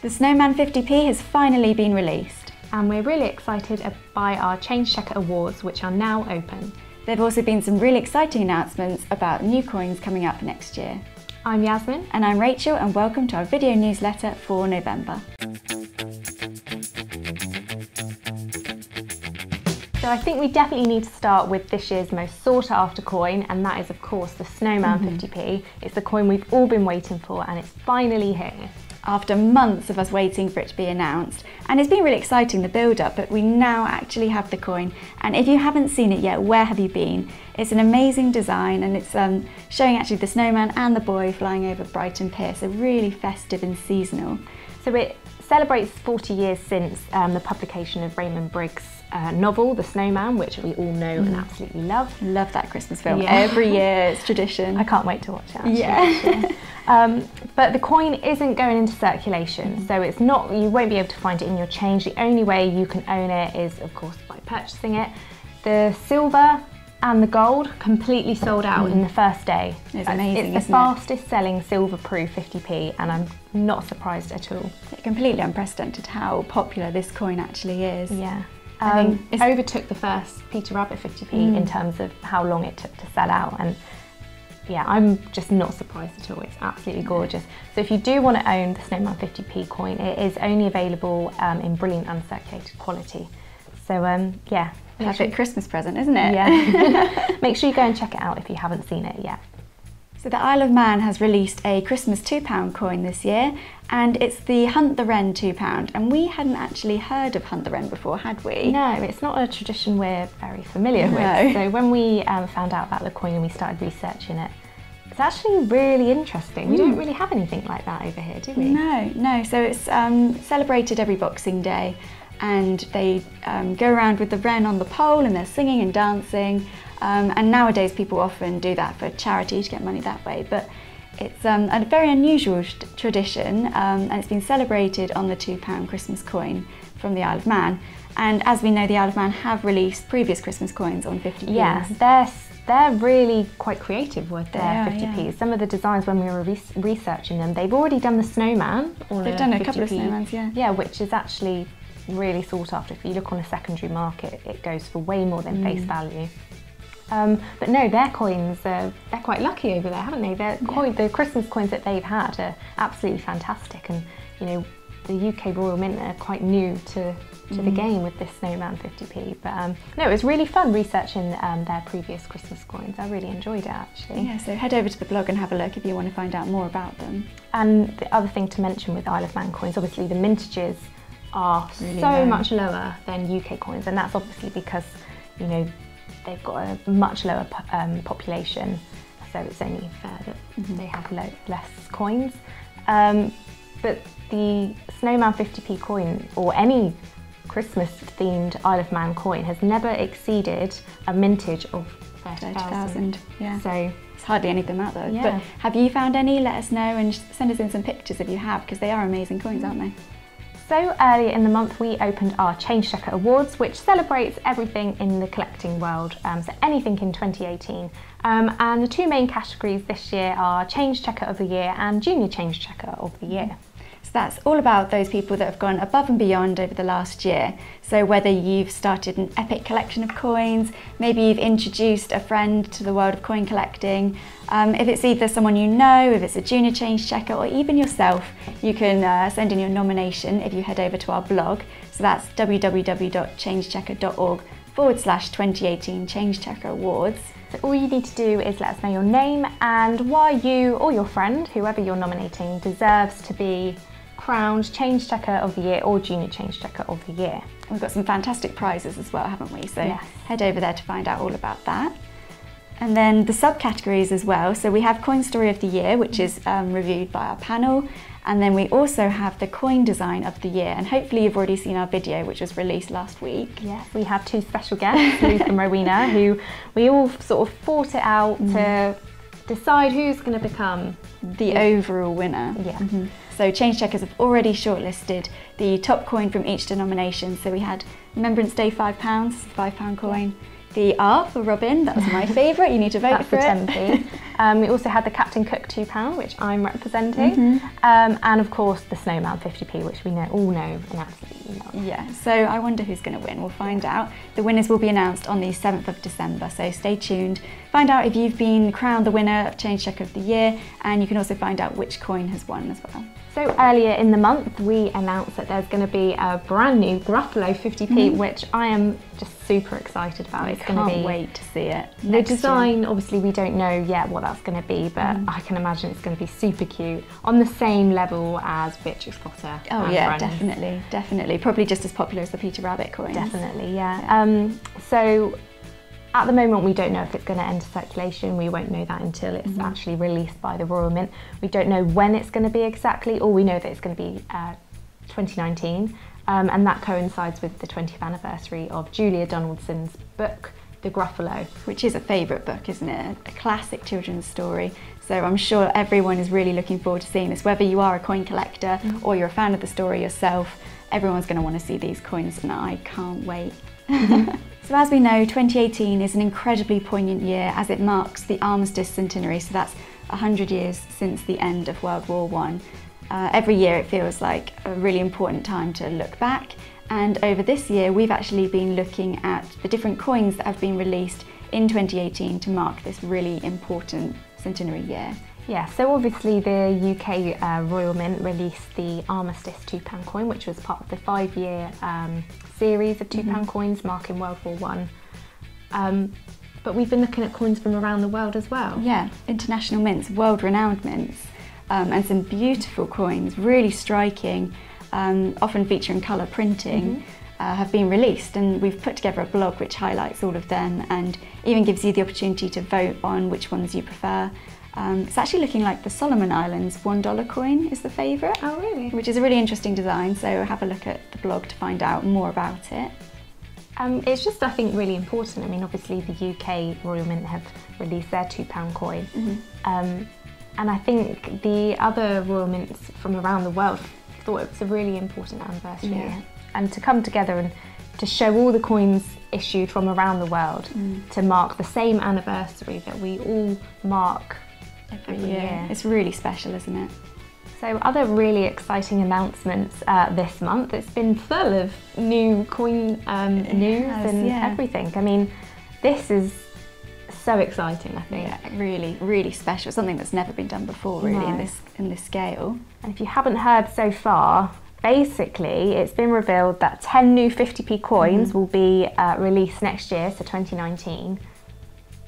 The Snowman 50p has finally been released. And we're really excited by our Change Checker Awards, which are now open. There have also been some really exciting announcements about new coins coming up next year. I'm Yasmin. And I'm Rachel, and welcome to our video newsletter for November. So I think we definitely need to start with this year's most sought after coin, and that is of course the Snowman 50p. It's the coin we've all been waiting for, and it's finally here. After months of us waiting for it to be announced, and it's been really exciting, the build up, but we now actually have the coin. And if you haven't seen it yet, where have you been? It's an amazing design, and it's showing actually the snowman and the boy flying over Brighton Pier, so really festive and seasonal. So it celebrates 40 years since the publication of Raymond Briggs' novel, The Snowman, which we all know and absolutely love. Love that Christmas film. Yeah. Every year, it's tradition. I can't wait to watch it actually. Yeah. But the coin isn't going into circulation, so it's not, you won't be able to find it in your change. The only way you can own it is, of course, by purchasing it. The silver and the gold completely sold out in the first day. It's amazing, It's the fastest selling silver-proof 50p, and I'm not surprised at all. It's completely unprecedented how popular this coin actually is. Yeah. It overtook the first Peter Rabbit 50p in terms of how long it took to sell out, and yeah, I'm just not surprised at all. It's absolutely gorgeous. So if you do want to own the Snowman 50p coin, it is only available in brilliant uncirculated quality. So yeah. Perfect Christmas present, isn't it? Yeah. Make sure you go and check it out if you haven't seen it yet. So the Isle of Man has released a Christmas £2 coin this year, and it's the Hunt the Wren £2, and we hadn't actually heard of Hunt the Wren before, had we? No, it's not a tradition we're very familiar with. So when we found out about the coin and we started researching it, it's actually really interesting. We don't really have anything like that over here, do we? No. So it's celebrated every Boxing Day, and they go around with the wren on the pole and they're singing and dancing. And nowadays people often do that for charity to get money that way, but it's a very unusual tradition, and it's been celebrated on the £2 Christmas coin from the Isle of Man. And as we know, the Isle of Man have released previous Christmas coins on 50p's. Yeah, they're really quite creative with their 50p's. Yeah. Some of the designs, when we were researching them, they've already done the snowman. They've done a couple of snowmans, yeah. Yeah, which is actually really sought after. If you look on a secondary market, it goes for way more than face value. But no, their coins, they're quite lucky over there, haven't they? The Christmas coins that they've had are absolutely fantastic, and you know, the UK Royal Mint are quite new to the game with this Snowman 50p. But no, it was really fun researching their previous Christmas coins. I really enjoyed it actually. Yeah, so head over to the blog and have a look if you want to find out more about them. And the other thing to mention with Isle of Man coins, obviously the mintages are really so much lower than UK coins, and that's obviously because, you know, they've got a much lower population, so it's only fair that they have less coins. But the Snowman 50p coin, or any Christmas themed Isle of Man coin, has never exceeded a mintage of 30,000. Yeah. So it's hardly anything out there. Yeah. But have you found any? Let us know and send us in some pictures if you have, because they are amazing coins, aren't they? So earlier in the month we opened our Change Checker Awards, which celebrates everything in the collecting world, so anything in 2018. And the two main categories this year are Change Checker of the Year and Junior Change Checker of the Year. So that's all about those people that have gone above and beyond over the last year. So whether you've started an epic collection of coins, maybe you've introduced a friend to the world of coin collecting, if it's either someone you know, if it's a junior change checker, or even yourself, you can send in your nomination if you head over to our blog. So that's www.changechecker.org/2018 Change Checker Awards. So all you need to do is let us know your name and why you or your friend, whoever you're nominating, deserves to be crowned Change Checker of the Year or Junior Change Checker of the Year. We've got some fantastic prizes as well, haven't we? So head over there to find out all about that. And then the subcategories as well. So we have Coin Story of the Year, which is reviewed by our panel. And then we also have the Coin Design of the Year. And hopefully you've already seen our video, which was released last week. Yes, we have two special guests, Luke and Rowena, who we all sort of fought it out to decide who's going to become the overall winner. Yeah. So Change Checkers have already shortlisted the top coin from each denomination. So we had Remembrance Day £5, £5 coin. The R for Robin, that was my favourite, you need to vote for it. That's the 10p. We also had the Captain Cook £2, which I'm representing, and of course the Snowman 50p, which we all know and absolutely love. Yeah, so I wonder who's going to win. We'll find out. The winners will be announced on the 7th of December, so stay tuned. Find out if you've been crowned the winner of Change Check of the Year, and you can also find out which coin has won as well. So earlier in the month we announced that there's going to be a brand new Gruffalo 50p, which I am just super excited about. It's going to be... wait to see it. The design, obviously we don't know yet what that's going to be, but I can imagine it's going to be super cute, on the same level as Beatrix Potter. Oh yeah, definitely, definitely. Probably just as popular as the Peter Rabbit coins. Definitely, yeah. So at the moment we don't know if it's going to enter circulation. We won't know that until it's actually released by the Royal Mint. We don't know when it's going to be exactly. All we know that it's going to be 2019, and that coincides with the 20th anniversary of Julia Donaldson's book, The Gruffalo. Which is a favourite book, isn't it? A classic children's story. So I'm sure everyone is really looking forward to seeing this. Whether you are a coin collector or you're a fan of the story yourself, everyone's going to want to see these coins, and I can't wait. So as we know, 2018 is an incredibly poignant year as it marks the Armistice centenary, so that's 100 years since the end of World War I. Every year it feels like a really important time to look back, and over this year we've actually been looking at the different coins that have been released in 2018 to mark this really important centenary year. Yeah, so obviously the UK Royal Mint released the Armistice £2 coin, which was part of the 5-year series of £2 coins marking World War I. But we've been looking at coins from around the world as well. Yeah, international mints, world-renowned mints, and some beautiful coins, really striking, often featuring colour printing, have been released, and we've put together a blog which highlights all of them and even gives you the opportunity to vote on which ones you prefer. It's actually looking like the Solomon Islands $1 coin is the favourite. Oh really? Which is a really interesting design, so have a look at the blog to find out more about it. It's just, I think, really important. I mean, obviously the UK Royal Mint have released their £2 coin, and I think the other Royal Mints from around the world thought it was a really important anniversary, and to come together and to show all the coins issued from around the world to mark the same anniversary that we all mark every year. It's really special, isn't it? So other really exciting announcements this month. It's been full of new coin news and everything. I mean, this is so exciting, I think. Yeah, really, really special. Something that's never been done before, really, in this scale. And if you haven't heard so far, basically it's been revealed that 10 new 50p coins will be released next year, so 2019.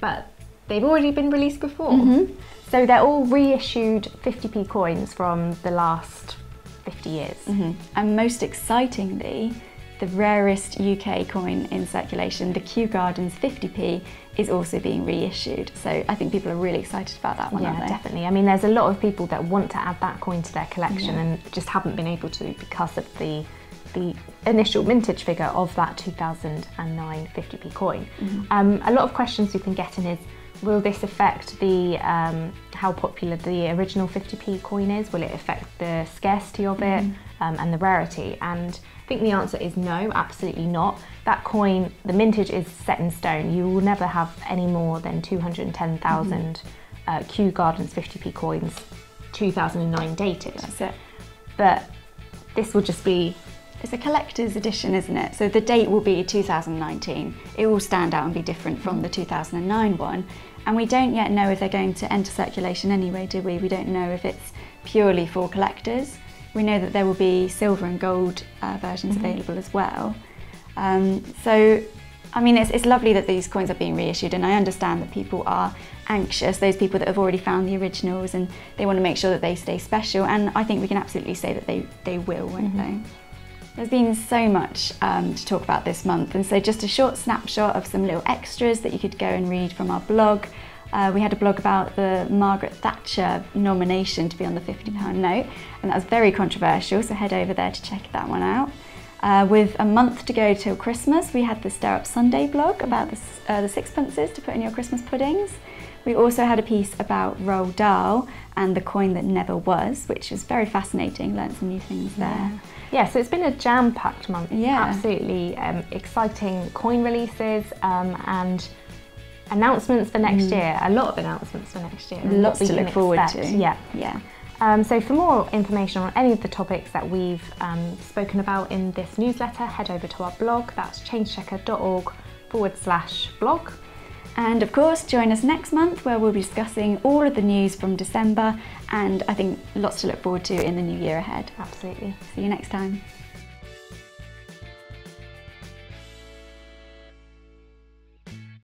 But they've already been released before. So they're all reissued 50p coins from the last 50 years. And most excitingly, the rarest UK coin in circulation, the Kew Gardens 50p, is also being reissued. So I think people are really excited about that one, aren't they? Yeah, definitely. I mean, there's a lot of people that want to add that coin to their collection and just haven't been able to because of the initial mintage figure of that 2009 50p coin. A lot of questions we've been getting is, will this affect the how popular the original 50p coin is? Will it affect the scarcity of it and the rarity? And I think the answer is no, absolutely not. That coin, the mintage is set in stone. You will never have any more than 210,000 Kew Gardens 50p coins, 2009 dated. That's it. But this will just be... It's a collector's edition, isn't it? So the date will be 2019. It will stand out and be different from the 2009 one. And we don't yet know if they're going to enter circulation anyway, do we? We don't know if it's purely for collectors. We know that there will be silver and gold versions available as well. So, I mean, it's lovely that these coins are being reissued, and I understand that people are anxious, those people that have already found the originals, and they want to make sure that they stay special, and I think we can absolutely say that they will, won't they? There's been so much to talk about this month, and so just a short snapshot of some little extras that you could go and read from our blog. We had a blog about the Margaret Thatcher nomination to be on the £50 note, and that was very controversial, so head over there to check that one out. With a month to go till Christmas, we had the Stir Up Sunday blog about the sixpences to put in your Christmas puddings. We also had a piece about Roald Dahl and the coin that never was, which was very fascinating, learned some new things there. Yeah, so it's been a jam-packed month. Absolutely exciting coin releases, and announcements for next year, a lot of announcements for next year. Lots to look forward to. Yeah. So for more information on any of the topics that we've spoken about in this newsletter, head over to our blog. That's changechecker.org/blog. And of course, join us next month where we'll be discussing all of the news from December, and I think lots to look forward to in the new year ahead. Absolutely. See you next time.